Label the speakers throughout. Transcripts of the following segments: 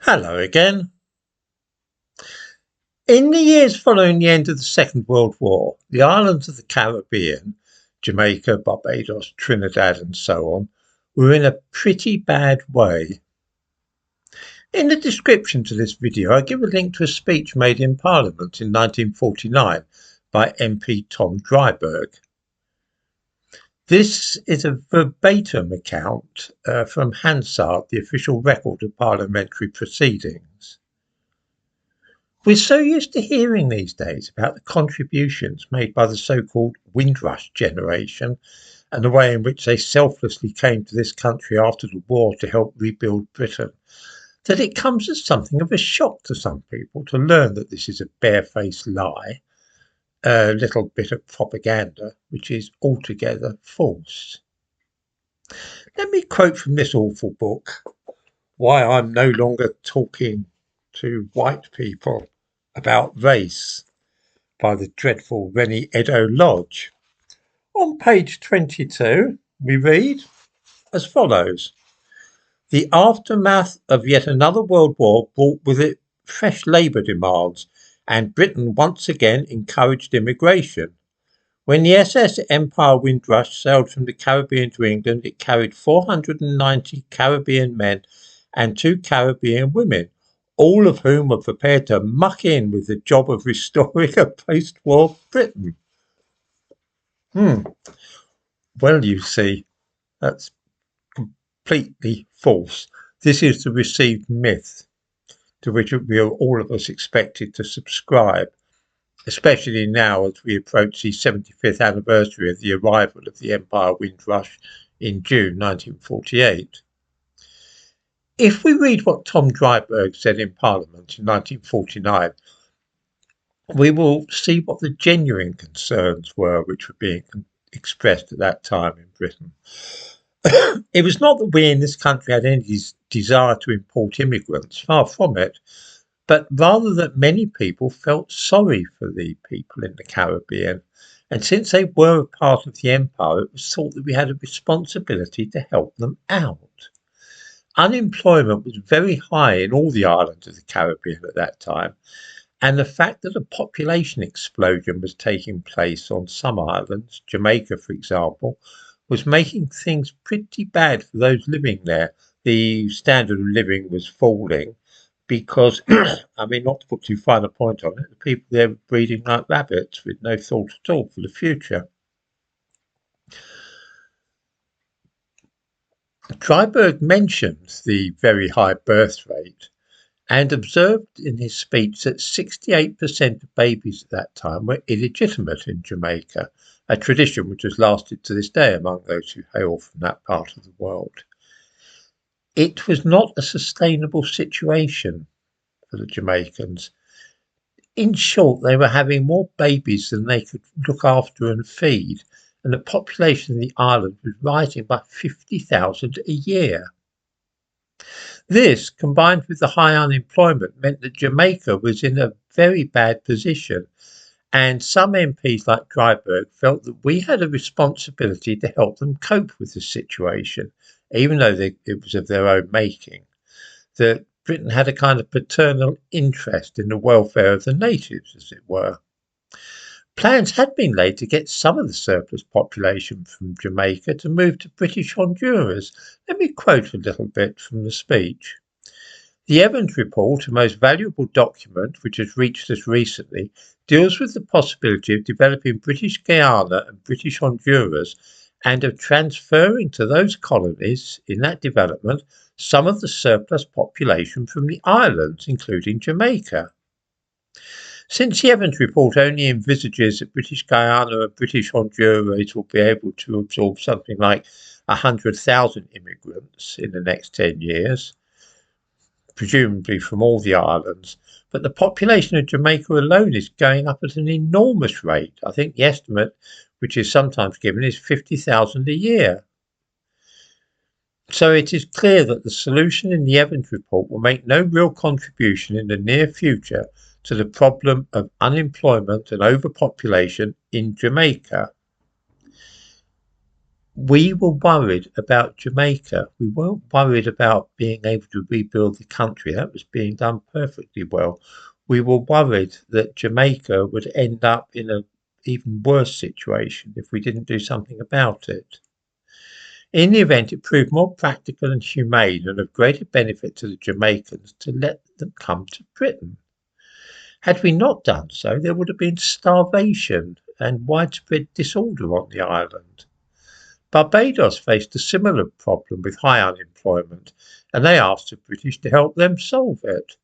Speaker 1: Hello again. In the years following the end of the Second World War, the islands of the Caribbean, Jamaica, Barbados, Trinidad, and so on, were in a pretty bad way. In the description to this video, I give a link to a speech made in Parliament in 1949 by MP Tom Dryburgh. This is a verbatim account from Hansard, the official record of parliamentary proceedings. We're so used to hearing these days about the contributions made by the so-called Windrush generation and the way in which they selflessly came to this country after the war to help rebuild Britain, that it comes as something of a shock to some people to learn that this is a barefaced lie, a little bit of propaganda which is altogether false. Let me quote from this awful book, Why I'm No Longer Talking to White People About Race, by the dreadful Rennie Edo Lodge. On page 22, we read as follows. The aftermath of yet another world war brought with it fresh labour demands, and Britain once again encouraged immigration. When the SS Empire Windrush sailed from the Caribbean to England, it carried 490 Caribbean men and 2 Caribbean women, all of whom were prepared to muck in with the job of restoring a post-war Britain. Well, you see, that's completely false. This is the received myth to which we are all of us expected to subscribe, especially now as we approach the 75th anniversary of the arrival of the Empire Windrush in June 1948. If we read what Tom Dryburgh said in Parliament in 1949, we will see what the genuine concerns were which were being expressed at that time in Britain. It was not that we in this country had any desire to import immigrants, far from it, but rather that many people felt sorry for the people in the Caribbean, and since they were a part of the empire, it was thought that we had a responsibility to help them out. Unemployment was very high in all the islands of the Caribbean at that time, and the fact that a population explosion was taking place on some islands, Jamaica for example, was making things pretty bad for those living there. The standard of living was falling because, I mean, not to put too fine a point on it, the people there were breeding like rabbits with no thought at all for the future. Dryburgh mentions the very high birth rate and observed in his speech that 68% of babies at that time were illegitimate in Jamaica, a tradition which has lasted to this day among those who hail from that part of the world. It was not a sustainable situation for the Jamaicans. In short, they were having more babies than they could look after and feed, and the population of the island was rising by 50,000 a year. This, combined with the high unemployment, meant that Jamaica was in a very bad position, and some MPs like Dryburgh felt that we had a responsibility to help them cope with the situation, even though it was of their own making, that Britain had a kind of paternal interest in the welfare of the natives, as it were. Plans had been laid to get some of the surplus population from Jamaica to move to British Honduras. Let me quote a little bit from the speech. The Evans Report, a most valuable document which has reached us recently, deals with the possibility of developing British Guiana and British Honduras and of transferring to those colonies in that development some of the surplus population from the islands, including Jamaica. Since the Evans Report only envisages that British Guiana and British Honduras will be able to absorb something like 100,000 immigrants in the next 10 years, presumably from all the islands, but the population of Jamaica alone is going up at an enormous rate. I think the estimate, which is sometimes given, is 50,000 a year. So it is clear that the solution in the Evans Report will make no real contribution in the near future to the problem of unemployment and overpopulation in Jamaica. We were worried about Jamaica. We weren't worried about being able to rebuild the country. That was being done perfectly well. We were worried that Jamaica would end up in an even worse situation if we didn't do something about it. In the event, it proved more practical and humane and of greater benefit to the Jamaicans to let them come to Britain. Had we not done so, there would have been starvation and widespread disorder on the island. Barbados faced a similar problem with high unemployment, and they asked the British to help them solve it.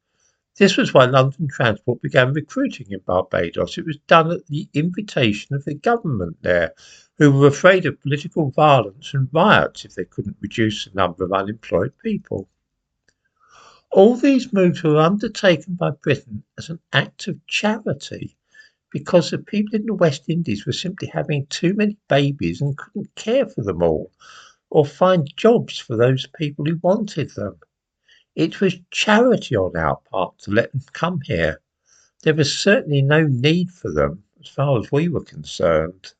Speaker 1: This was why London Transport began recruiting in Barbados. It was done at the invitation of the government there, who were afraid of political violence and riots if they couldn't reduce the number of unemployed people. All these moves were undertaken by Britain as an act of charity because the people in the West Indies were simply having too many babies and couldn't care for them all or find jobs for those people who wanted them. It was charity on our part to let them come here. There was certainly no need for them as far as we were concerned.